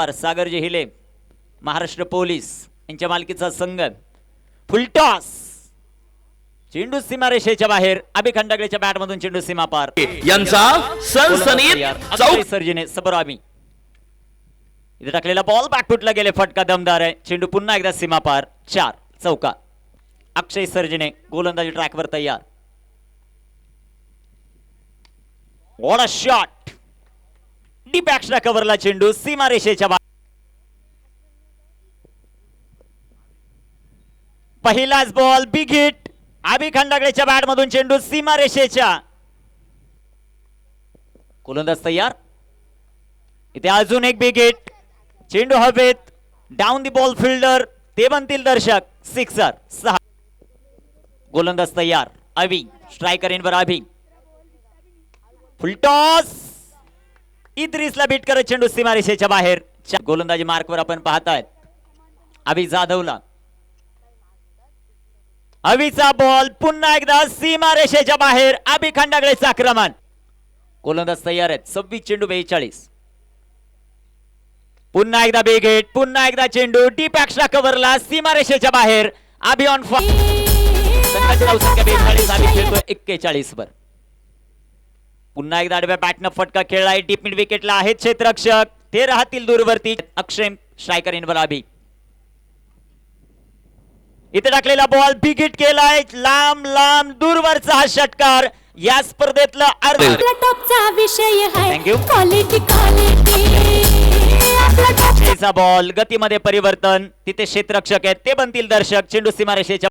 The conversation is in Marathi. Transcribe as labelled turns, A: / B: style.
A: पार सागर जहिले महाराष्ट्र पोलीस यांच्या मालकीचा संघ फुलटॉस चेंडू सीमारेषेच्या बाहेर अभि खंडागळेच्या बॅट मधून चेंडू सीमा पार
B: यांचा सनसनीत चौक
A: सर्जने सबरामी इथे टाकलेला बॉल बॅकफुटला गेले फटका दमदार आहे चेंडू पुन्हा एकदा सीमा पार 4 चौका अक्षय सर्जने गोलंदाजी ट्रॅकवर तयार what a shot deep extra कव्हरला चेंडू सीमारेषेच्या बाहेर पहिलाच बॉल बिग हिट अभि खंडागळेच्या बॅट मधून चेंडू सीमारेषेच्या गोलंदाज तयार इथे अजून एक बिग हिट चेंडू हवेत डाऊन दी बॉल फिल्डर ते बनतील दर्शक सिक्सर 6 गोलंदाज तयार अभि स्ट्रायकर इनवर अभि फुलटॉस इद्रिसला बीट करत चेंडू सीमारेषेच्या बाहेर गोलंदाजी मार्कवर आपण पाहतायत अभि जाधवला अभिचा बॉल पुन्हा एकदा सीमारेषेच्या बाहेर अभि खंडागळेचं आक्रमण गोलंदाज तयार आहेत 26 चेंडू 42 पुन्हा एकदा बिग हिट पुन्हा एकदा चेंडू डीप एक्स्ट्रा कव्हरला सीमारेषेच्या बाहेर अभि ऑन संघाची धावसंख्या 42 अभि खेळतोय 41 वर पुन्हा एकदा आडव्या बॅटनं फटका खेळलाय डीप मिड विकेटला आहेत क्षेत्ररक्षक ते राहतील दूरवरती अक्षय स्ट्रायकर इनवर अभि इथे टाकलेला बॉल बिग हिट केलाय लांब लांब दूरवरचा हा षटकार या स्पर्धेतला
C: टॉपचा विषय आहे
A: थँक्यू
C: क्वालिटी
A: बॉल गतीमध्ये परिवर्तन तिथे क्षेत्ररक्षक आहेत ते बनतील दर्शक चेंडू सीमारेषेच्या